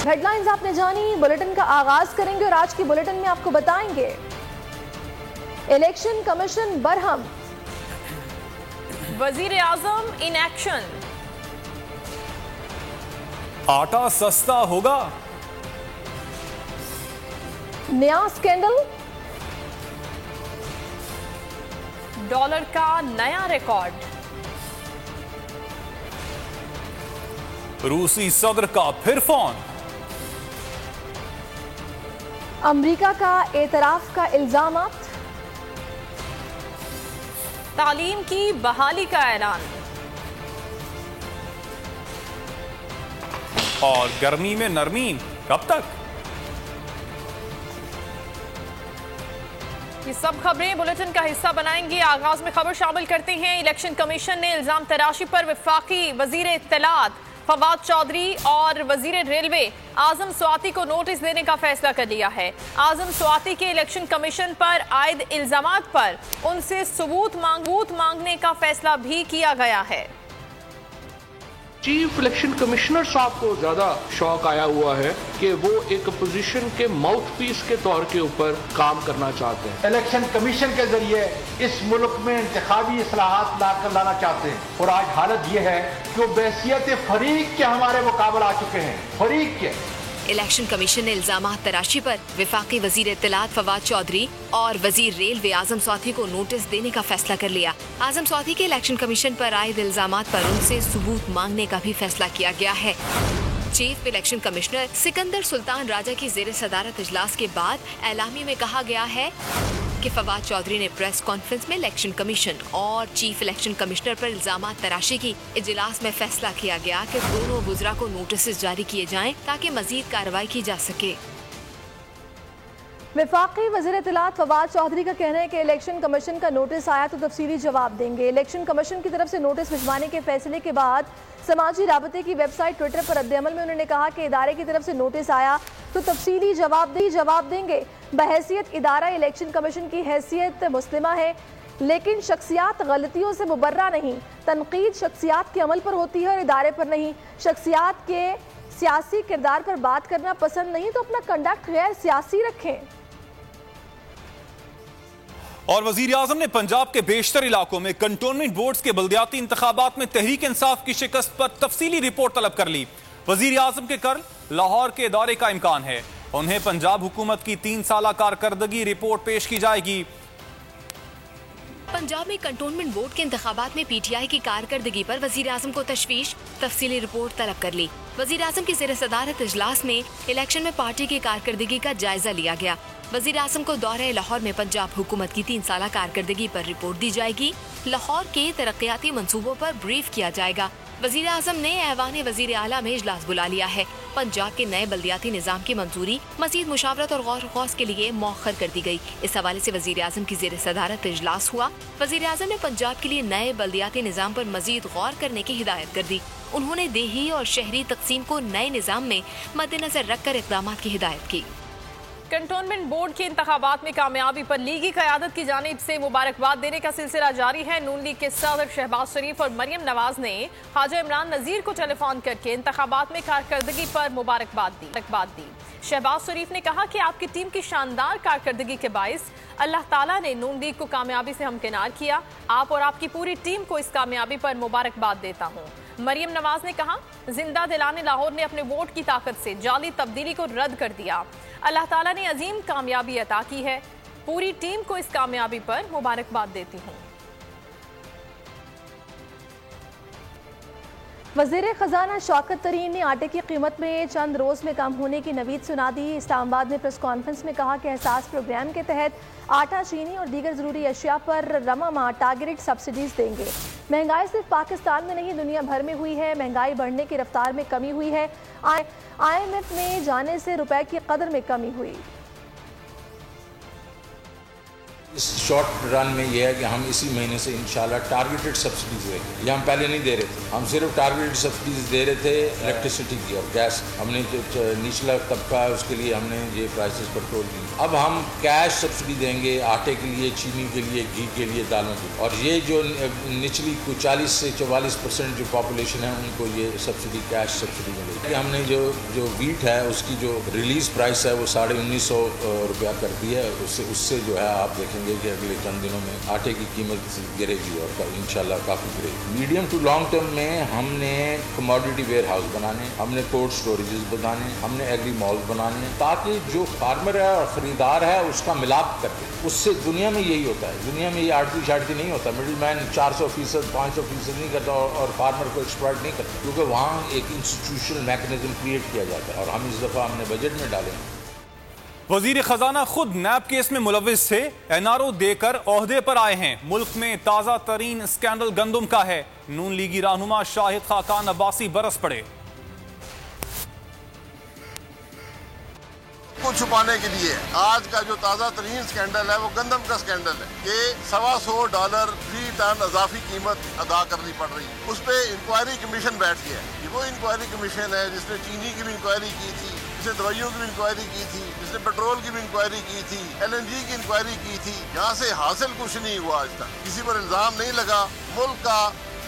Headlines आपने जानी, bulletin का आगाज करेंगे और आज की बुलेटिन में आपको बताएंगे इलेक्शन कमीशन बरहम, वजीर आजम इन एक्शन, आटा सस्ता होगा, नया स्कैंडल, डॉलर का नया रिकॉर्ड, रूसी सदर का फिर फोन, अमेरिका का एतराफ का इल्जामात, तालीम की बहाली का ऐलान और गर्मी में नरमी कब तक? ये सब खबरें बुलेटिन का हिस्सा बनाएंगी। आगाज में खबर शामिल करते हैं। इलेक्शन कमीशन ने इल्जाम तराशी पर वफाकी वजीर इत्तलात फवाद चौधरी और वजीर रेलवे आजम स्वाति को नोटिस देने का फैसला कर लिया है। आजम स्वाति के इलेक्शन कमीशन पर आयद इल्जामात पर उनसे सबूत मांगने का फैसला भी किया गया है। चीफ इलेक्शन कमिश्नर साहब को ज्यादा शौक आया हुआ है कि वो एक अपोजिशन के माउथ पीस के तौर के ऊपर काम करना चाहते हैं। इलेक्शन कमीशन के जरिए इस मुल्क में इंतखाबी इस्लाहात लाना चाहते हैं और आज हालत ये है कि वो बहसियत फरीक के हमारे मुकाबले आ चुके हैं। फरीक के इलेक्शन कमीशन ने इल्जामात तराशी पर वफाकी वजीर इत्तलात फवाद चौधरी और वजीर रेलवे आजम स्वाति को नोटिस देने का फैसला कर लिया। आजम स्वाति के इलेक्शन कमीशन पर आयद इल्जामात पर उनसे सबूत मांगने का भी फैसला किया गया है। Chief election commissioner Sikandar Sultan Raja की जेर सदारत इजलास के बाद एलामी में कहा गया है कि फवाद चौधरी ने प्रेस कॉन्फ्रेंस में इलेक्शन कमीशन और चीफ इलेक्शन कमिश्नर पर इल्जामात तराशी की इजलास में फैसला किया गया कि दोनों वुज़रा को नोटिस जारी किए जाएं ताकि मजीद कार्रवाई की जा सके। वफाकी वज़ीर इत्तलात फवाद चौधरी का कहना है कि इलेक्शन कमीशन का नोटिस आया तो तफसीली जवाब देंगे। इलेक्शन कमीशन की तरफ से नोटिस भिजवाने के फैसले के बाद समाजी राबते की वेबसाइट ट्विटर पर रद्द-ए-अमल में उन्होंने कहा कि इदारे की तरफ से नोटिस आया तो तफसीली जवाब देंगे। बहैसियत इदारा इलेक्शन कमीशन की हैसियत मुस्लिमा है, लेकिन शख्सियात गलतियों से मुबर्रा नहीं। तनकीद शख्सियात के अमल पर होती है और इदारे पर नहीं। शख्सियात के सियासी किरदार पर बात करना पसंद नहीं तो अपना कंडक्ट गैर सियासी रखें। और वजीर आजम ने पंजाब के बेशतर इलाकों में कंटोनमेंट बोर्ड्स के बल्दियाती इंतखाबात में तहरीक इंसाफ की शिकस्त पर तफसीली रिपोर्ट तलब कर ली। वजीर आजम के कल लाहौर के दौरे का इम्कान है। उन्हें पंजाब हुकूमत की 3 साला कारकर्दगी रिपोर्ट पेश की जाएगी। पंजाब में कंटोनमेंट बोर्ड के इंतखाबात में पीटीआई की कारकर्दगी पर वजीर आजम को तशवीश, तफसीली रिपोर्ट तलब कर ली। वजीर आजम की जेर सदारत इजलास में इलेक्शन में पार्टी की कारकर्दगी का जायजा लिया गया। वजीर आजम को दौरे लाहौर में पंजाब हुकूमत की 3 साला कारकर्दगी पर रिपोर्ट दी जाएगी। लाहौर के तरक्याती मंसूबों पर ब्रीफ किया जाएगा। वजीर आजम ने ऐवान वजीर आला में इजलास बुला लिया है। पंजाब के नए बल्दियाती निजाम की मंजूरी मजीद मुशावरत और गौर गौस के लिए मौखर कर दी गई। इस हवाले से वजीर आजम की जेर सदारत इजलास हुआ। वजीर आजम ने पंजाब के लिए नए बल्दियाती निजाम पर मजीद गौर करने की हिदायत कर दी। उन्होंने देही और शहरी तकसीम को नए निजाम में मद्देनजर रखकर इक़दामात की हिदायत की। कंटोनमेंट बोर्ड के इंतखाबात में कामयाबी पर लीगी क़यादत की जानिब से मुबारकबाद देने का सिलसिला जारी है। नून लीग के सदर शहबाज शरीफ और मरियम नवाज ने हाजी इमरान नज़ीर को टेलीफोन करके इंतखाबात में कारकर्दगी पर मुबारकबाद दी। शहबाज शरीफ ने कहा कि आपकी टीम की शानदार कारकर्दगी के बाइस अल्लाह ताला ने नून लीग को कामयाबी से हमकिनार किया। आप और आपकी पूरी टीम को इस कामयाबी पर मुबारकबाद देता हूँ। मरियम नवाज ने कहा, जिंदा दिलाने लाहौर ने अपने वोट की ताकत से जाली तब्दीली को रद्द कर दिया। अल्लाह ताला ने अजीम कामयाबी अता की है। पूरी टीम को इस कामयाबी पर मुबारकबाद देती हूँ। वज़ीर ख़जाना शौकत तरीन ने आटे की कीमत में चंद रोज़ में कम होने की नवीद सुना दी। इस्लामाबाद में प्रेस कॉन्फ्रेंस में कहा कि एहसास प्रोग्राम के तहत आटा, चीनी और दीगर ज़रूरी अशिया पर रवा माह टारगेटेड सब्सिडीज़ देंगे। महंगाई सिर्फ पाकिस्तान में नहीं दुनिया भर में हुई है। महंगाई बढ़ने की रफ्तार में कमी हुई है। IMF में जाने से रुपए की कदर में कमी हुई। इस शॉर्ट रन में ये है कि हम इसी महीने से इंशाल्लाह टारगेटेड सब्सिडीज देंगे। ये हम पहले नहीं दे रहे थे, हम सिर्फ टारगेटेड सब्सिडीज दे रहे थे इलेक्ट्रिसिटी की और गैस। हमने जो निचला तबका है उसके लिए हमने ये प्राइसेस पेट्रोल की। अब हम कैश सब्सिडी देंगे आटे के लिए, चीनी के लिए, घी के लिए, दालों के लिए। और ये जो निचली 40 से 44% जो पॉपुलेशन है उनको ये सब्सिडी कैश सब्सिडी मिलेगी। हमने जो वीट है उसकी जो रिलीज प्राइस है वो 1950 रुपया कर दी है। उससे जो है आप देखेंगे कि अगले चंद दिनों में आटे की कीमत गिरेगी और इंशाल्लाह काफ़ी गिरेगी। मीडियम टू लॉन्ग टर्म में हमने कमोडिटी वेयर हाउस बनाने, हमने कोल्ड स्टोरेजेस बनाने, हमने एग्री मॉल्स बनाने, ताकि जो फार्मर है और ख़रीदार है उसका मिलाप करके। उससे दुनिया में यही होता है, दुनिया में ये आड़ती शाड़ती नहीं होता। मिडिल मैन 400%, 500% नहीं करता और फार्मर को एक्सप्लॉइट नहीं करता, क्योंकि वहाँ एक इंस्टीट्यूशनल मैकेनिज्म क्रिएट किया जाता है। और हम इस दफ़ा हमने बजट में डालेंगे। वजीर खजाना खुद नैब केस में मुलविस थे, एनआरओ देकर ओहदे पर आए हैं। मुल्क में ताजा तरीन स्कैंडल गंदुम का है। नून लीगी रहनुमा शाहिद खाकान अब्बासी बरस पड़े। को छुपाने के लिए आज का जो ताजा तरीन स्कैंडल है वो गंदम का स्कैंडल है कि $125 फी टन इजाफी कीमत अदा करनी पड़ रही है। उस पर इंक्वायरी कमीशन बैठ गया है। ये वो इंक्वायरी कमीशन है जिसने चीनी की भी इंक्वायरी की थी, जिसने दवाइयों की भी इंक्वायरी की थी, जिसने पेट्रोल की भी इंक्वायरी की थी, LNG की इंक्वायरी की थी। यहाँ से हासिल कुछ नहीं हुआ आज तक, किसी पर इल्जाम नहीं लगा। मुल्क का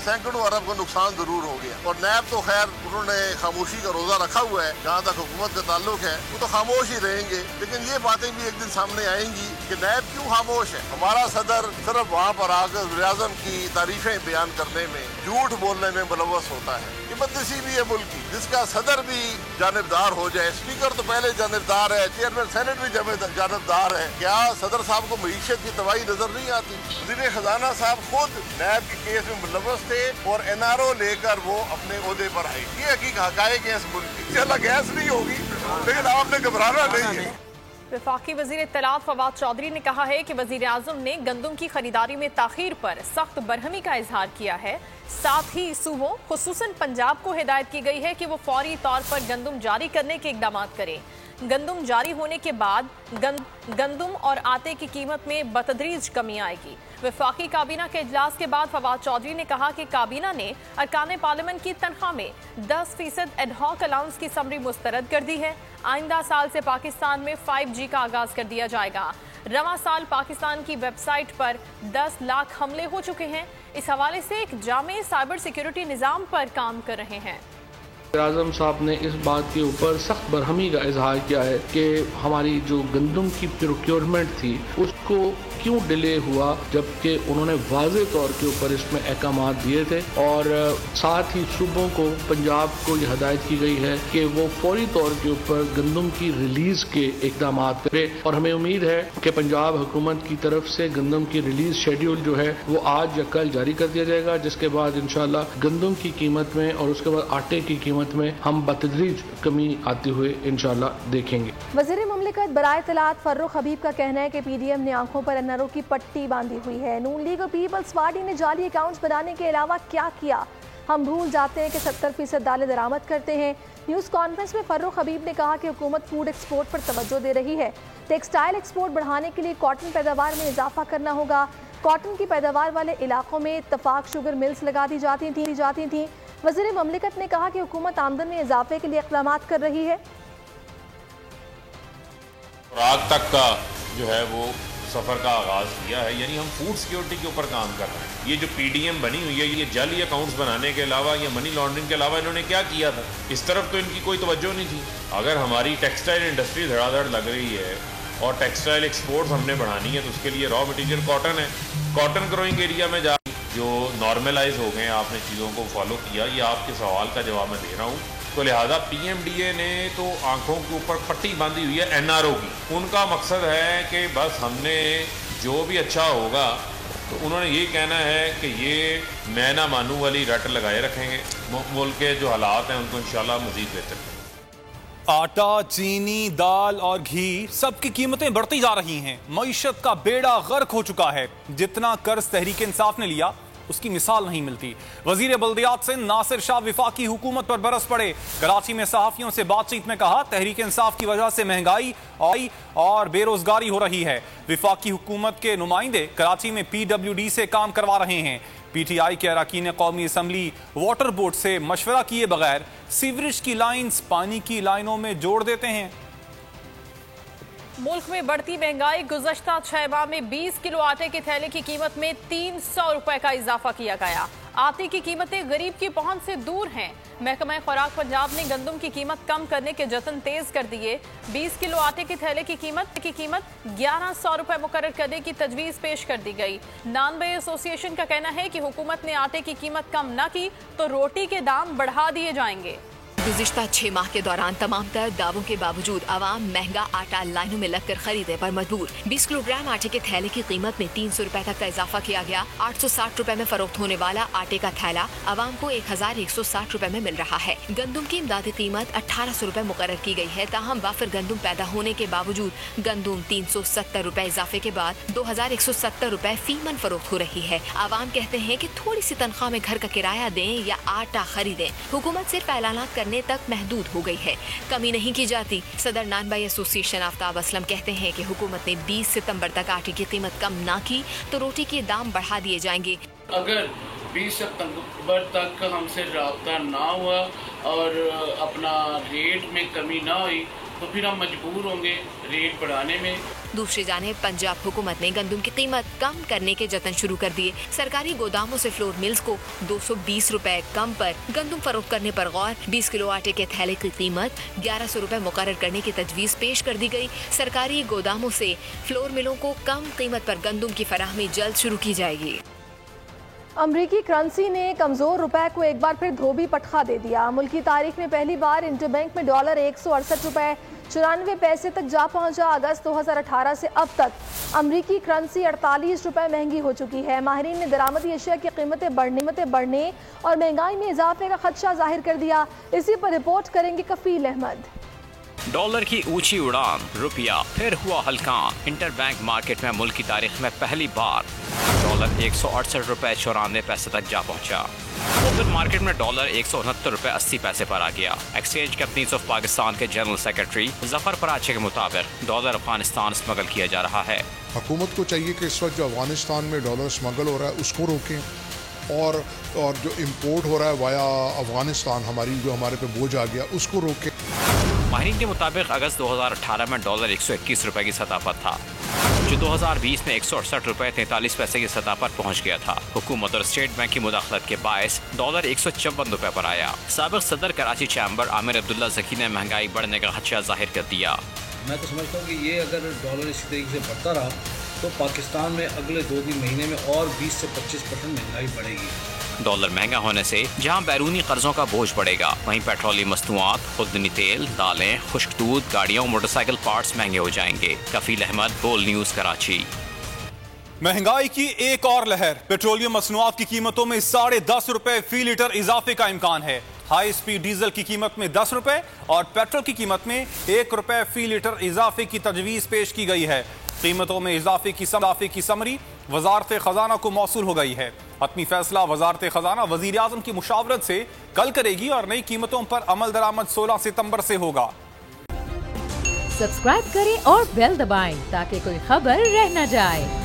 सैकड़ों अरब का नुकसान जरूर हो गया। और नैब तो खैर उन्होंने खामोशी का रोजा रखा हुआ है। जहाँ तक हुकूमत का ताल्लुक है वो तो खामोश ही रहेंगे, लेकिन ये बातें भी एक दिन सामने आएंगी कि नैब क्यों खामोश है। हमारा सदर सिर्फ वहाँ पर आकर वज़ीर-ए-आज़म की तारीफें बयान करने में, झूठ बोलने में मुलव्वस होता है। ये बदनसीबी है मुल्क की, जिसका सदर भी जानिबदार हो जाए। स्पीकर तो पहले जानिबदार है, चेयरमैन सेनेट भी जानिबदार है। क्या सदर साहब को मईशत की तबाही नजर नहीं आती? वज़ीर खजाना साहब खुद नैब के केस में मुलव्वस थे और एनआरओ लेकर वो अपने ओहदे पर आए। ये हकीकत है इस मुल्क की। चला गैस नहीं होगी, लेकिन आपने घबराना नहीं है। वफाकी वज़ीर इत्तलात फवाद चौधरी ने कहा है कि वज़ीर आज़म ने गंदम की खरीदारी में ताखीर पर सख्त बरहमी का इजहार किया है। साथ ही सूबों खुसूसन पंजाब को हिदायत की गई है कि वो फौरी तौर पर गंदम जारी करने के इकदाम करें। गंदम जारी होने के बाद गंदम और आटे की कीमत में बतदरीज कमी आएगी। वफाकी काबीना के इजलास के बाद फवाद चौधरी ने कहा कि काबीना ने अरकान पार्लियामेंट की तनख्वाह में 10% एडहॉक अलाउंस की समरी मुस्तरद कर दी है। आइंदा साल से पाकिस्तान में 5G का आगाज कर दिया जाएगा। रवां साल पाकिस्तान की वेबसाइट पर 10 लाख हमले हो चुके हैं। इस हवाले से एक जामे साइबर सिक्योरिटी निज़ाम पर काम कर रहे हैं। आज़म साहब ने इस बात के ऊपर सख्त बरहमी का इजहार किया है कि हमारी जो गंदम की प्रोक्योरमेंट थी उसको क्यों डिले हुआ, जबकि उन्होंने वाज़े तौर के ऊपर इसमें अहकाम दिए थे। और साथ ही सूबों को, पंजाब को यह हदायत की गई है कि वो फौरी तौर के ऊपर गंदम की रिलीज के इकदाम करें। और हमें उम्मीद है कि पंजाब हुकूमत की तरफ से गंदम की रिलीज शेड्यूल जो है वो आज या कल जारी कर दिया जाएगा, जिसके बाद इंशाल्लाह गंदम की कीमत में और उसके बाद आटे की कीमत में हम बतदरीज कमी आते हुए इंशाल्लाह देखेंगे। वज़ीर मुमलिकत बराए इत्तलात फर्रुख हबीब का कहना है कि PDM ने आंखों पर एनआरओ की पट्टी बांधी हुई है। नून लीग और पीपल्स पार्टी ने जाली अकाउंट्स बनाने के अलावा क्या किया? हम भूल जाते हैं कि 70% दालें दरामद करते हैं। न्यूज़ कॉन्फ्रेंस में फर्रुख हबीब ने कहा कि हुकूमत फूड एक्सपोर्ट पर तवज्जो दे रही है। टेक्सटाइल एक्सपोर्ट बढ़ाने के लिए कॉटन पैदावार में इजाफा करना होगा। कॉटन की पैदावार वाले इलाकों में इत्तफाक शुगर मिल्स लगा दी जाती थी। वज़ीर मुमलिकत ने कहा कि हुकूमत आमदन में इजाफे के लिए इक़दामात कर रही है। रात तक का जो है वो सफ़र का आगाज़ किया है, यानी हम फूड सिक्योरिटी के ऊपर काम कर रहे हैं। ये जो PDM बनी हुई है, ये जाली अकाउंट्स बनाने के अलावा या मनी लॉन्ड्रिंग के अलावा इन्होंने क्या किया था, इस तरफ तो इनकी कोई तवज्जो नहीं थी। अगर हमारी टेक्सटाइल इंडस्ट्री धड़ाधड़ लग रही है और टेक्सटाइल एक्सपोर्ट्स हमने बढ़ानी है तो उसके लिए रॉ मटीरियल कॉटन है। कॉटन ग्रोइंग एरिया में जा जो नॉर्मलाइज हो गए, आपने चीज़ों को फॉलो किया, ये आपके सवाल का जवाब मैं दे रहा हूँ। तो लिहाजा PMDA ने तो आंखों के ऊपर पट्टी बांधी हुई है NRO की। उनका मकसद है कि बस हमने जो भी अच्छा होगा तो उन्होंने ये कहना है कि ये मैं ना मानू वाली रट लगाए रखेंगे। मुल्क के जो हालात हैं उनको इंशाल्लाह मज़ीद बेहतर करेंगे। आटा, चीनी, दाल और घी सबकी कीमतें बढ़ती जा रही हैं। मईशत का बेड़ा गर्क हो चुका है। जितना कर्ज तहरीक इंसाफ ने लिया उसकी मिसाल नहीं मिलती। वजीर बल्दियात सिंध नासिर शाह वफाकी हुकूमत पर बरस पड़े। कराची में सहाफियों से बातचीत में कहा, तहरीक इंसाफ की वजह से महंगाई और बेरोजगारी हो रही है। वफाकी हुकूमत के नुमाइंदे कराची में PWD से काम करवा रहे हैं। PTI के अरकान कौमी असम्बली वाटर बोर्ड से मशवरा किए बगैर सीवरेज की लाइन्स पानी की लाइनों में जोड़ देते हैं। मुल्क में बढ़ती महंगाई, गुज़श्ता 6 माह में 20 किलो आटे के थैले की कीमत में 300 रुपए का इजाफा किया गया। आटे की कीमतें गरीब की पहुंच से दूर हैं। महकमा खुराक पंजाब ने गंदम की कीमत कम करने के जतन तेज कर दिए। 20 किलो आटे के थैले की कीमत 1100 रुपए मुकर्रर करने की तजवीज पेश कर दी गई। नान बाई एसोसिएशन का कहना है कि हुकूमत ने आटे की कीमत कम न की तो रोटी के दाम बढ़ा दिए जाएंगे। गुज़िश्ता 6 माह के दौरान तमाम तर दावों के बावजूद आवाम महंगा आटा लाइनों में लगकर खरीदने पर मजबूर। 20 किलोग्राम आटे के थैले की कीमत में 300 रुपए तक का इजाफा किया गया। 860 रुपए में फरोख्त होने वाला आटे का थैला आवाम को 1160 रुपए में मिल रहा है। गंदम की इमदादी कीमत 1800 रुपए मुकर्रर की गई है। ताहम वाफिर गंदम पैदा होने के बावजूद गंदम 370 रुपए इजाफे के बाद 2170 रुपए फी मन फरोख्त हो रही है। आवाम कहते हैं कि थोड़ी सी तनख्वाह में घर का किराया दें या आटा खरीदें। हुकूमत सिर्फ ऐलानात करने तक महदूद हो गई है, कमी नहीं की जाती। सदर नान बाई एसोसिएशन आफ्ताब असलम कहते हैं कि हुकूमत ने 20 सितंबर तक आटे की कीमत कम ना की तो रोटी के दाम बढ़ा दिए जाएंगे। अगर 20 सितंबर तक हमसे रब्ता ना हुआ और अपना रेट में कमी ना हुई तो फिर हम मजबूर होंगे रेट बढ़ाने में। दूसरी जानिब पंजाब हुकूमत ने गंदम की कीमत कम करने के जतन शुरू कर दिए। सरकारी गोदामों से फ्लोर मिल्स को 220 रुपए कम पर गंदम फरोख्त करने पर गौर। 20 किलो आटे के थैले की कीमत 1100 रुपए मुकर्रर करने की तजवीज पेश कर दी गई। सरकारी गोदामों से फ्लोर मिलों को कम कीमत पर गंदम की फराहमी जल्द शुरू की जाएगी। अमरीकी करेंसी ने कमजोर रुपए को एक बार फिर धोबी पटखा दे दिया। मुल्क की तारीख में पहली बार इंटरबैंक में डॉलर 168 रुपए 94 पैसे तक जा पहुंचा। अगस्त 2018 से अब तक अमरीकी करेंसी 48 रुपए महंगी हो चुकी है। माहिरीन ने दरामदी अशिया की कीमतें बढ़ने और महंगाई में इजाफे का खदशा जाहिर कर दिया। इसी पर रिपोर्ट करेंगे कफील अहमद। डॉलर की ऊंची उड़ान, रुपया फिर हुआ हल्कान। इंटरबैंक मार्केट में मुल्क की तारीख में पहली बार डॉलर 168 रुपए 94 पैसे तक जा पहुंचा। ओपन मार्केट में डॉलर 169 रुपए 80 पैसे पर आ गया। एक्सचेंज कंपनीज ऑफ पाकिस्तान के जनरल सेक्रेटरी जफर पराचे के मुताबिक डॉलर अफगानिस्तान स्मगल किया जा रहा है। हुकूमत को चाहिए कि इस वक्त जो अफगानिस्तान में डॉलर स्मगल हो रहा है उसको रोकें और जो इम्पोर्ट हो रहा है वाया अफगानिस्तान हमारे पे बोझ आ गया उसको रोकें। माहिरीन के मुताबिक अगस्त 2018 में डॉलर 121 रुपए की सतह पर था, जो 2020 में 168 रुपए 43 पैसे की सतह पर पहुंच गया था। हुकूमत और स्टेट बैंक की मुदाखलत के बायस डॉलर 154 रुपए पर आया। साबिक सदर कराची चैम्बर आमिर अब्दुल्ला ज़की ने महंगाई बढ़ने का खदशा जाहिर कर दिया। मैं तो समझता हूँ कि ये अगर डॉलर इसी तरीके से बढ़ता रहा तो पाकिस्तान में अगले 2-3 महीने में और 20 से 25% महंगाई बढ़ेगी। डॉलर महंगा होने से जहां बैरूनी कर्जों का बोझ बढ़ेगा, वहीं पेट्रोलियम मस्तनुआत, खुर्दनी तेल, दालें, खुश्क दूध, गाड़ियों, मोटरसाइकिल पार्ट्स महंगे हो जाएंगे। कफील अहमद, बोल न्यूज़, कराची। महंगाई की एक और लहर। पेट्रोलियम मसनूआत की कीमतों में 10.5 रुपए फी लीटर इजाफे का इम्कान है। हाई स्पीड डीजल की कीमत में 10 रुपए और पेट्रोल की कीमत में 1 रुपए फी लीटर इजाफे की तजवीज पेश की गई है। कीमतों में इजाफे की समरी वजारत खजाना को मौसूल हो गई है। हतमी फैसला वजारत खजाना वजीर आजम की मुशावरत से कल करेगी और नई कीमतों पर अमल दरामद 16 सितंबर से होगा। सब्सक्राइब करें और बेल दबाएं ताकि कोई खबर रह न जाए।